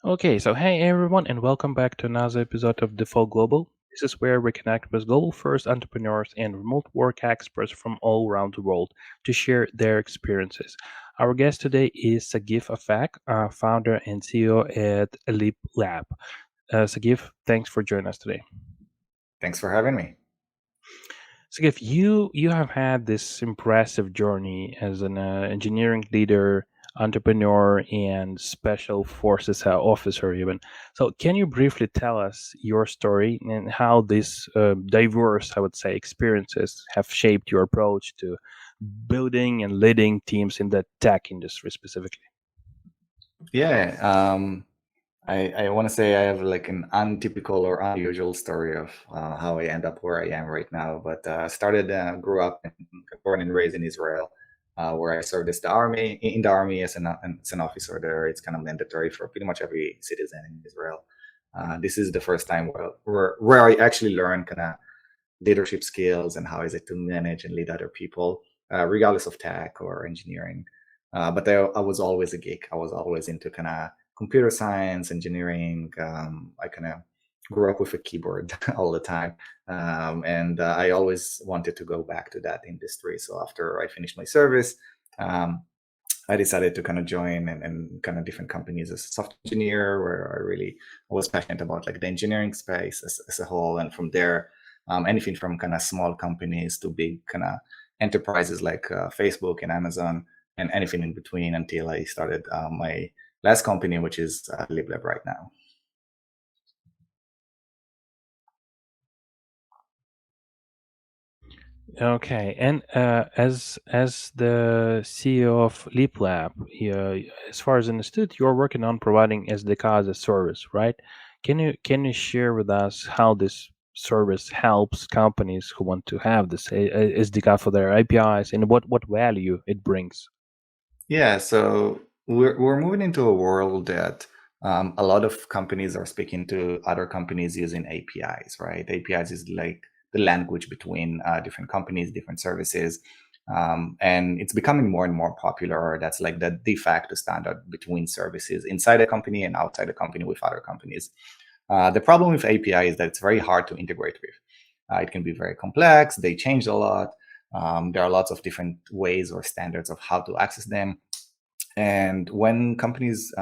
Okay, so hey everyone, and welcome back to another episode of Default Global. This is where we connect with global first entrepreneurs and remote work experts from all around the world to share their experiences. Our guest today is Sagiv Ofek, founder and CEO at LibLab. Sagiv, thanks for joining us today. Thanks for having me. Sagiv, you have had this impressive journey as an engineering leader, entrepreneur, and special forces officer even. So, can you briefly tell us your story and how these diverse, I would say, experiences have shaped your approach to building and leading teams in the tech industry specifically? Yeah, I want to say I have like an untypical or unusual story of how I end up where I am right now. But grew up, born and raised in Israel, where I served as in the army as an officer there. It's kind of mandatory for pretty much every citizen in Israel. This is the first time where I actually learned kind of leadership skills and how is it to manage and lead other people, regardless of tech or engineering. But I was always a geek. I was always into kind of computer science, engineering. I kind of grew up with a keyboard all the time. And I always wanted to go back to that industry. So after I finished my service, um, I decided to kind of join and kind of different companies as a software engineer, where I was passionate about like the engineering space as a whole. And from there, anything from kind of small companies to big kind of enterprises like Facebook and Amazon and anything in between until I started my last company, which is LibLab right now. Okay, and as the CEO of LibLab, as far as understood, you're working on providing SDK as a service, right? Can you share with us how this service helps companies who want to have this SDK for their APIs and what value it brings? Yeah, so we're moving into a world that a lot of companies are speaking to other companies using APIs, right? APIs is like the language between different companies, different services, and it's becoming more and more popular. That's like the de facto standard between services inside a company and outside a company with other companies. The problem with API is that it's very hard to integrate with. It can be very complex. They change a lot. There are lots of different ways or standards of how to access them. And when companies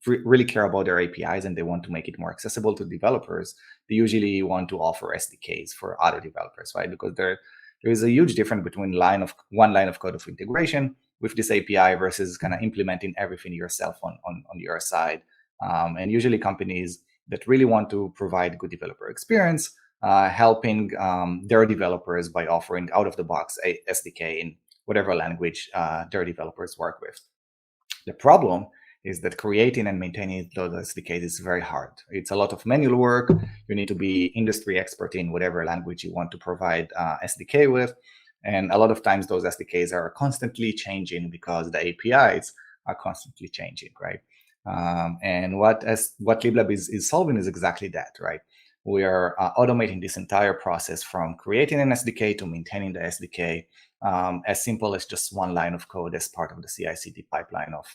really care about their APIs and they want to make it more accessible to developers, they usually want to offer SDKs for other developers, right? Because there is a huge difference between one line of code of integration with this API versus kind of implementing everything yourself on your side. And usually companies that really want to provide good developer experience, helping their developers by offering out of the box a SDK in whatever language their developers work with. The problem is that creating and maintaining those SDKs is very hard. It's a lot of manual work. You need to be industry expert in whatever language you want to provide SDK with. And a lot of times those SDKs are constantly changing because the APIs are constantly changing, right? And what LibLab is solving is exactly that, right? We are automating this entire process from creating an SDK to maintaining the SDK, as simple as just one line of code as part of the CI/CD pipeline of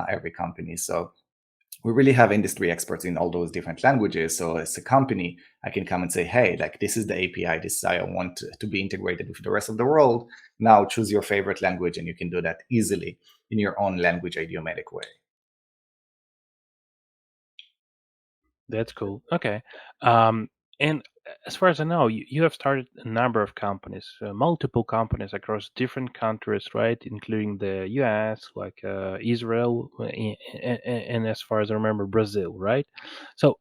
every company. So we really have industry experts in all those different languages. So as a company, I can come and say, hey, like this is the API, this is how I want to be integrated with the rest of the world. Now choose your favorite language, and you can do that easily in your own language idiomatic way. That's cool. Okay. And as far as I know, you have started a number of companies, multiple companies across different countries, right? Including the US, like Israel, and as far as I remember, Brazil, right? So,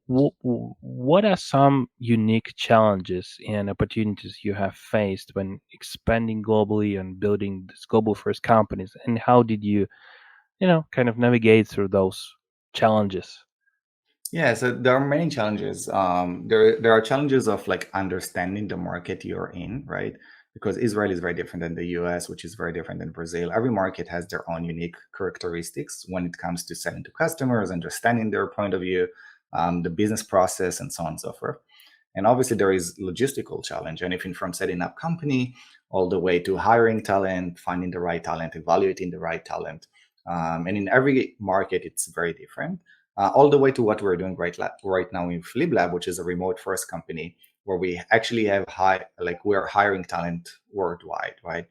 what are some unique challenges and opportunities you have faced when expanding globally and building these global first companies? And how did you kind of navigate through those challenges? Yeah, so there are many challenges. There are challenges of like understanding the market you're in, right? Because Israel is very different than the US, which is very different than Brazil. Every market has their own unique characteristics when it comes to selling to customers, understanding their point of view, the business process, and so on and so forth. And obviously, there is logistical challenge, anything from setting up company all the way to hiring talent, finding the right talent, evaluating the right talent. And in every market, it's very different. all the way to what we're doing right now with LibLab, which is a remote first company where we actually have we're hiring talent worldwide, right?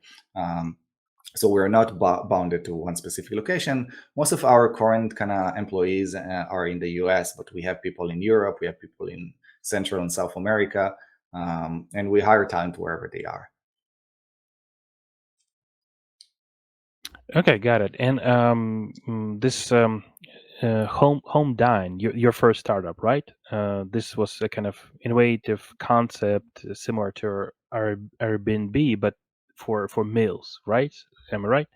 So we're not bounded to one specific location. Most of our current kind of employees are in the US, but we have people in Europe, we have people in Central and South America, and we hire talent wherever they are. Okay, got it. And this Home Dine, your first startup, right? This was a kind of innovative concept similar to Airbnb, but for meals, right? Am I right?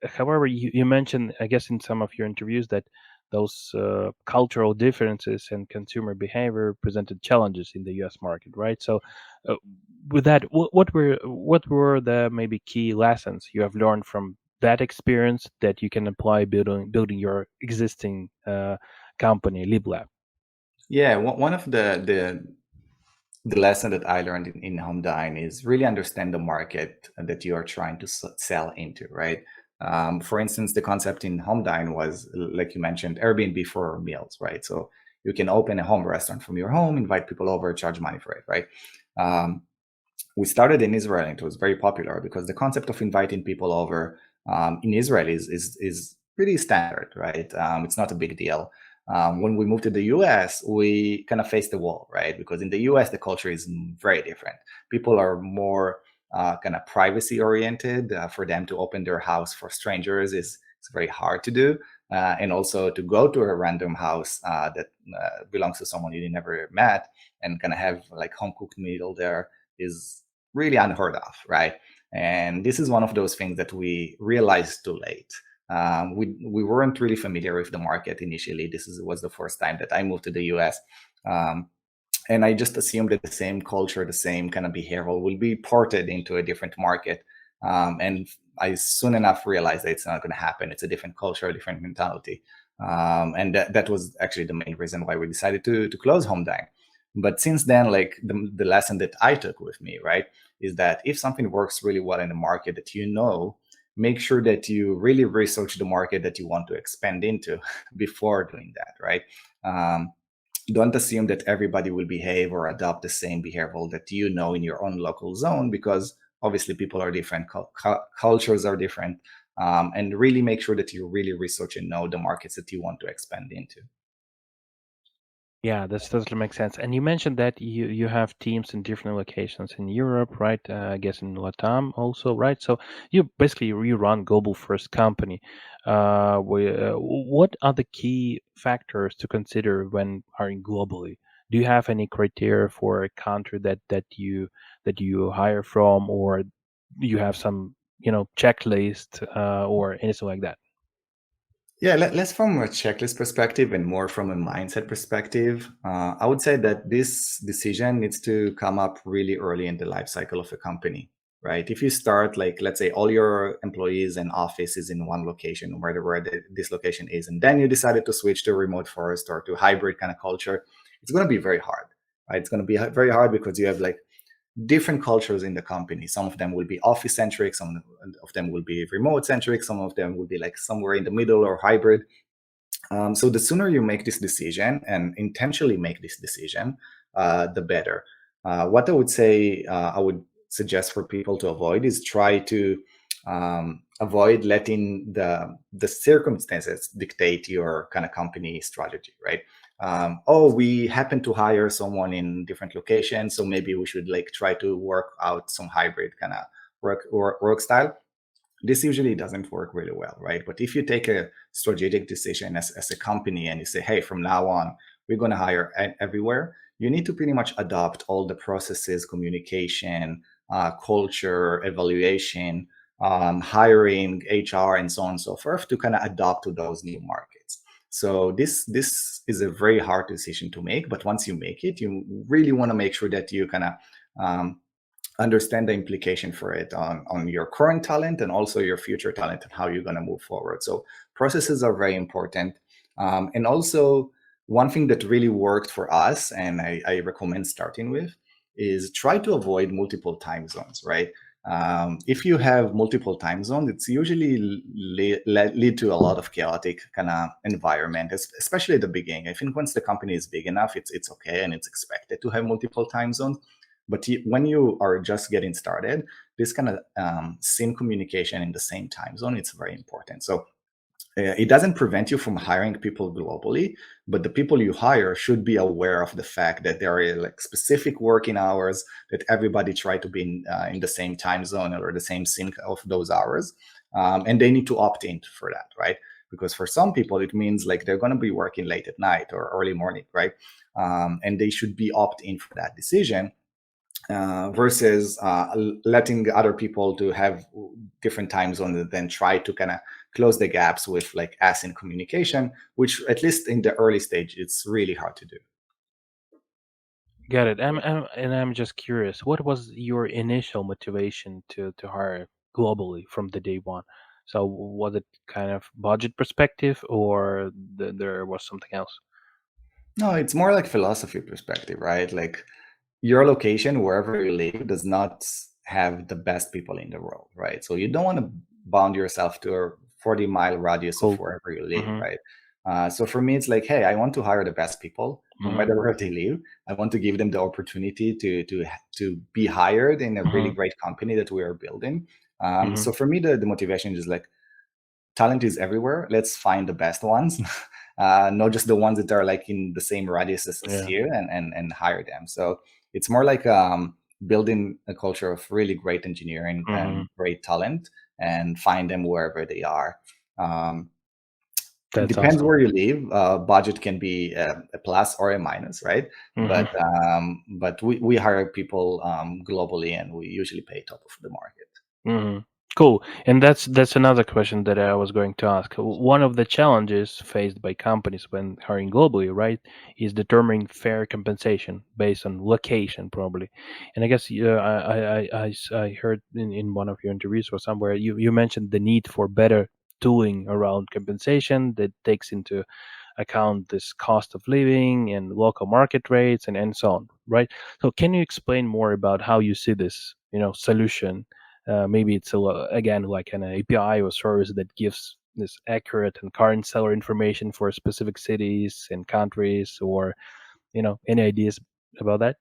However, you mentioned, I guess, in some of your interviews that those cultural differences and consumer behavior presented challenges in the U.S. market, right? So, uh, with that, what were the maybe key lessons you have learned from that experience that you can apply building your existing company, LibLab? Yeah, one of the lesson that I learned in Home Dine is really understand the market that you are trying to sell into, right? For instance, the concept in Home Dine was, like you mentioned, Airbnb for meals, right? So you can open a home restaurant from your home, invite people over, charge money for it, right? We started in Israel and it was very popular because the concept of inviting people over in Israel is pretty standard, right? It's not a big deal. When we moved to the US, we kind of faced the wall, right? Because in the US, the culture is very different. People are more kind of privacy oriented. For them to open their house for strangers is very hard to do. And also to go to a random house that belongs to someone you never met and kind of have like home cooked meal there is really unheard of, right? And this is one of those things that we realized too late. We weren't really familiar with the market initially. Was the first time that I moved to the US. And I just assumed that the same culture, the same kind of behavior will be ported into a different market. And I soon enough realized that it's not going to happen. It's a different culture, a different mentality. And that was actually the main reason why we decided to close Home Dine. But since then, like the lesson that I took with me, right, is that if something works really well in the market that make sure that you really research the market that you want to expand into before doing that, right? Don't assume that everybody will behave or adopt the same behavior that in your own local zone, because obviously people are different, cultures are different, and really make sure that you really research and know the markets that you want to expand into. Yeah, that totally makes sense. And you mentioned that you have teams in different locations in Europe, right? I guess in Latam also, right? So you run global first company. What are the key factors to consider when hiring globally? Do you have any criteria for a country that you hire from, or do you have some checklist or anything like that? Yeah, less from a checklist perspective and more from a mindset perspective. I would say that this decision needs to come up really early in the life cycle of a company, right? If you start, like, let's say all your employees and office is in one location, where this location is, and then you decided to switch to remote first or to hybrid kind of culture, it's going to be very hard, right? It's going to be very hard because you have like different cultures in the company. Some of them will be office centric, some of them will be remote centric, some of them will be like somewhere in the middle or hybrid. So the sooner you make this decision and intentionally make this decision, the better. What I would say, I would suggest for people to avoid is try to avoid letting the circumstances dictate your kind of company strategy, right? We happen to hire someone in different locations, so maybe we should like try to work out some hybrid kind of work style. This usually doesn't work really well, right? But if you take a strategic decision as a company and you say, hey, from now on, we're going to hire everywhere, you need to pretty much adopt all the processes, communication, culture, evaluation, hiring, HR, and so on and so forth to kind of adapt to those new markets. So this is a very hard decision to make, but once you make it, you really want to make sure that you kind of understand the implication for it on your current talent and also your future talent and how you're going to move forward. So processes are very important. And also one thing that really worked for us, and I recommend starting with, is try to avoid multiple time zones, right? If you have multiple time zones, it's usually lead to a lot of chaotic kind of environment, especially at the beginning. I think once the company is big enough, it's okay and it's expected to have multiple time zones. But when you are just getting started, this kind of same communication in the same time zone, it's very important. So it doesn't prevent you from hiring people globally, but the people you hire should be aware of the fact that there are like specific working hours, that everybody try to be in the same time zone or the same sync of those hours, and they need to opt in for that, right? Because for some people it means like they're going to be working late at night or early morning, right? And they should be opt in for that decision, versus letting other people to have different time zones and then try to kind of close the gaps with like async communication, which at least in the early stage, it's really hard to do. Got it. I'm just curious, what was your initial motivation to hire globally from the day one? So was it kind of budget perspective, or there was something else? No, it's more like philosophy perspective, right? Like your location, wherever you live, does not have the best people in the world, right? So you don't want to bound yourself to a 40-mile radius of Cool. wherever you live, Mm-hmm. right? So for me, it's like, hey, I want to hire the best people, no Mm-hmm. matter where they live. I want to give them the opportunity to be hired in a really Mm-hmm. great company that we are building. Mm-hmm. So for me, the motivation is like, talent is everywhere. Let's find the best ones, not just the ones that are like in the same radius as Yeah. here, and hire them. So it's more like building a culture of really great engineering Mm-hmm. and great talent, and find them wherever they are. Um, it That's depends awesome. where you live. Budget can be a plus or a minus, right? Mm-hmm. But we hire people globally, and we usually pay top of the market. Hmm. Cool. And that's another question that I was going to ask. One of the challenges faced by companies when hiring globally, right, is determining fair compensation based on location, probably. And I guess I heard in one of your interviews or somewhere you mentioned the need for better tooling around compensation that takes into account this cost of living and local market rates and so on, right? So can you explain more about how you see this, solution? Maybe it's again like an API or service that gives this accurate and current seller information for specific cities and countries, or any ideas about that?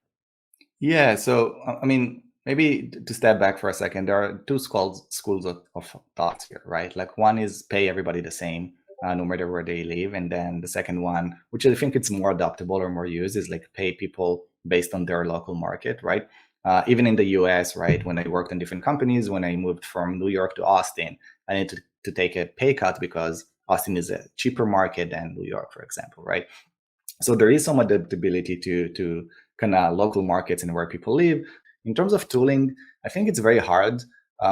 Yeah, so I mean, maybe to step back for a second, there are two schools of thoughts here, right? Like one is pay everybody the same, no matter where they live, and then the second one, which I think it's more adaptable or more used, is like pay people based on their local market, right? Even in the US, right? When I worked in different companies, when I moved from New York to Austin, I needed to take a pay cut because Austin is a cheaper market than New York, for example, right? So there is some adaptability to kind of local markets and where people live. In terms of tooling, I think it's very hard,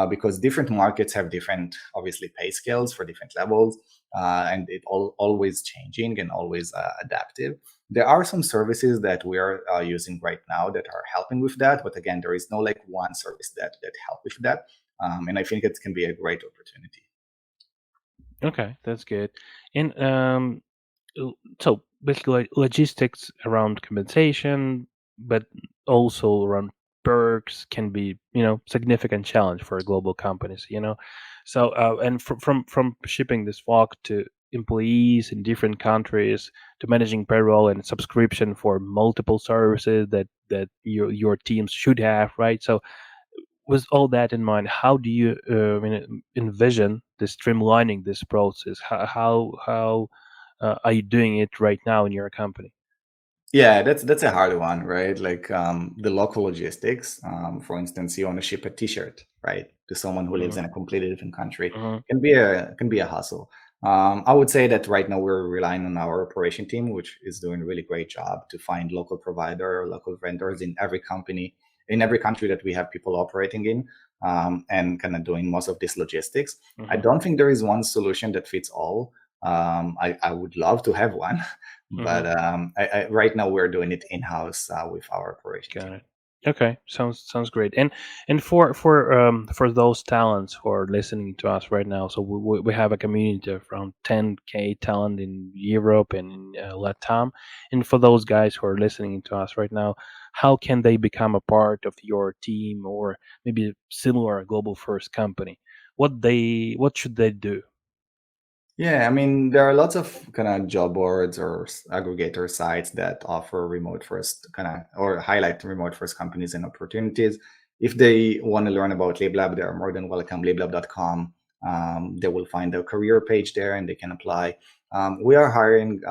because different markets have different, obviously, pay scales for different levels, and it always changing and always adaptive. There are some services that we are using right now that are helping with that, but again, there is no like one service that help with that, and I think it can be a great opportunity. Okay, that's good. And so basically like logistics around compensation, but also around perks can be significant challenge for global companies. So and from shipping this flock to employees in different countries, to managing payroll and subscription for multiple services that your teams should have, right? So with all that in mind, how do you envision the streamlining this process? How are you doing it right now in your company? Yeah, that's a hard one, right? Like the local logistics. For instance, you want to ship a T-shirt, right, to someone who lives Hmm. in a completely different country. Hmm. Can be a hustle. I would say that right now we're relying on our operation team, which is doing a really great job to find local provider or local vendors in every company, in every country that we have people operating in, and kind of doing most of this logistics. I Hmm. don't think there is one solution that fits all. I would love to have one, Hmm. but right now we're doing it in house with our operation Got team. it. Okay, sounds great. And for those talents who are listening to us right now, so we have a community of around 10K talent in Europe and in Latam. And for those guys who are listening to us right now, how can they become a part of your team or maybe similar global first company? What should they do? Yeah, I mean, there are lots of kind of job boards or aggregator sites that offer remote first kind of or highlight remote first companies and opportunities. If they want to learn about LibLab, they are more than welcome. LibLab.com. They will find a career page there and they can apply. We are hiring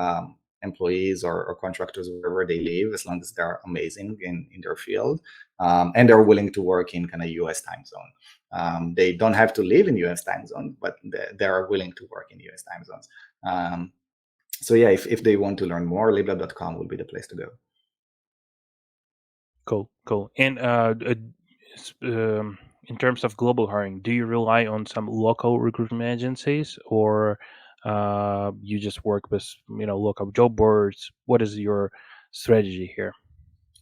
employees or contractors wherever they live, as long as they're amazing in their field, and they're willing to work in kind of US time zone. They don't have to live in US time zone, but they are willing to work in US time zones. So yeah, if they want to learn more, liblab.com will be the place to go. Cool, cool. And in terms of global hiring, do you rely on some local recruitment agencies, or you just work with local job boards? What is your strategy here?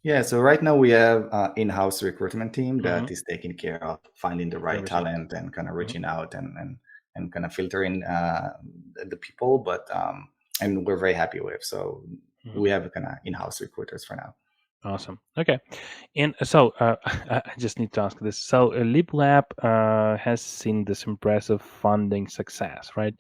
Yeah, so right now we have in-house recruitment team Mm-hmm. that is taking care of finding the right Everything. talent and kind of Hmm. reaching out and kind of filtering the people. But and we're very happy with. So Hmm. we have kind of in-house recruiters for now. Awesome. Okay. And so I just need to ask this. So LibLab has seen this impressive funding success, right?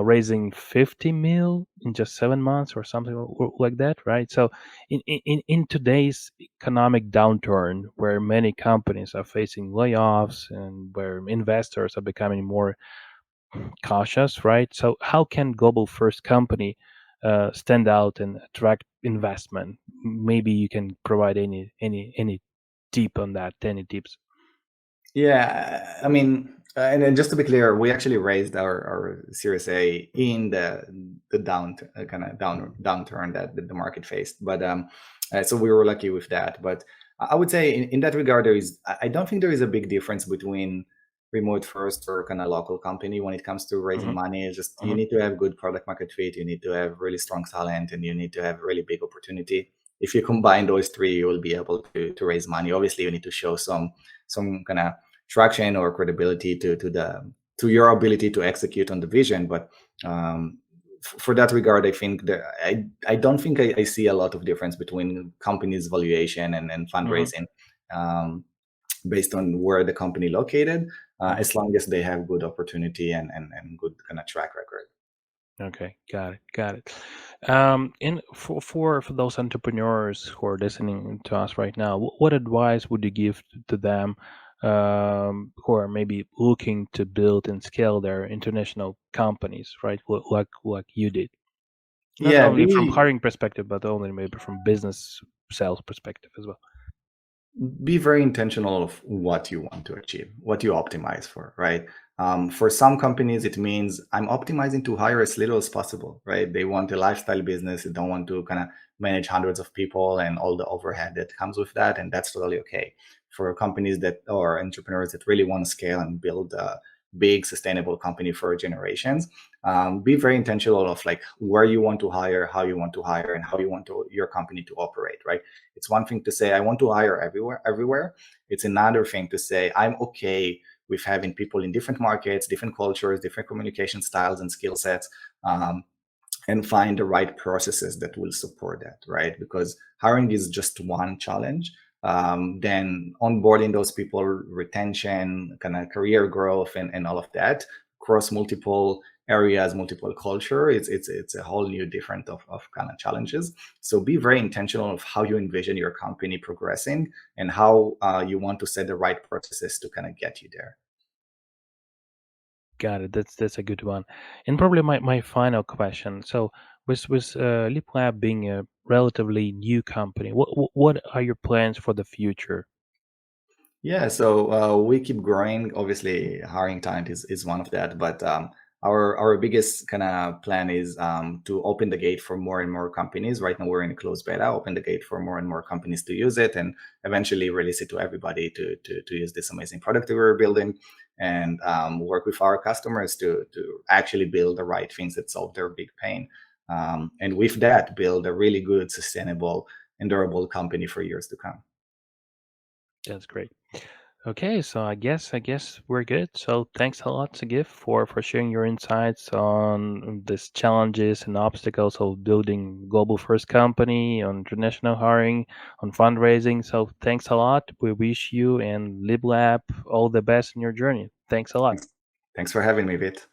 Raising 50 mil in just 7 months or something like that, right? So in today's economic downturn, where many companies are facing layoffs and where investors are becoming more cautious, right? So how can global first company stand out and attract investment? Maybe you can provide any tip on that, any tips. Yeah, I mean, and then just to be clear, we actually raised our Series A in the kind of downturn that the market faced, but so we were lucky with that. But I would say in that regard, I don't think there is a big difference between remote first or kind of local company when it comes to raising Hmm. money. It's just you Hmm. need to have good product market fit, you need to have really strong talent, and you need to have really big opportunity. If you combine those three, you will be able to raise money. Obviously, you need to show some kind of traction or credibility to your ability to execute on the vision. But for that regard, I think that I don't think I see a lot of difference between companies' valuation and Hmm. fundraising based on where the company located, Hmm. as long as they have good opportunity and good kind of track record. Okay, got it, got it. And for those entrepreneurs who are listening to us right now, what advice would you give to them who are maybe looking to build and scale their international companies, right? Like you did. Not Yeah, only from be hiring perspective, but only maybe from business sales perspective as well. be very intentional of what you want to achieve, what you optimize for, right? For some companies, it means I'm optimizing to hire as little as possible, right? They want a lifestyle business. They don't want to kind of manage hundreds of people and all the overhead that comes with that. And that's totally okay. For companies that or entrepreneurs that really want to scale and build a big sustainable company for generations, be very intentional of like where you want to hire, how you want to hire, and how you want your company to operate, right? It's one thing to say I want to hire everywhere. It's another thing to say I'm okay with having people in different markets, different cultures, different communication styles and skill sets, um, and find the right processes that will support that, right? Because hiring is just one challenge. Then onboarding those people, retention, kind of career growth, and all of that across multiple areas, multiple culture, it's a whole new different of kind of challenges. So be very intentional of how you envision your company progressing and how you want to set the right processes to kind of get you there. Got it. That's a good one. And probably my final question. So with LibLab being a relatively new company, what are your plans for the future? Yeah, so we keep growing. Obviously, hiring talent is one of that, but our biggest kind of plan is to open the gate for more and more companies. Right now, we're in a closed beta. Open the gate for more and more companies to use it, and eventually release it to everybody to use this amazing product that we're building, and work with our customers to actually build the right things that solve their big pain, and with that, build a really good, sustainable, and durable company for years to come. That's great. Okay, so I guess we're good. So thanks a lot, Sagiv, for sharing your insights on these challenges and obstacles of building global first company, on international hiring, on fundraising. So thanks a lot. We wish you and LibLab all the best in your journey. Thanks a lot. Thanks for having me, Vit.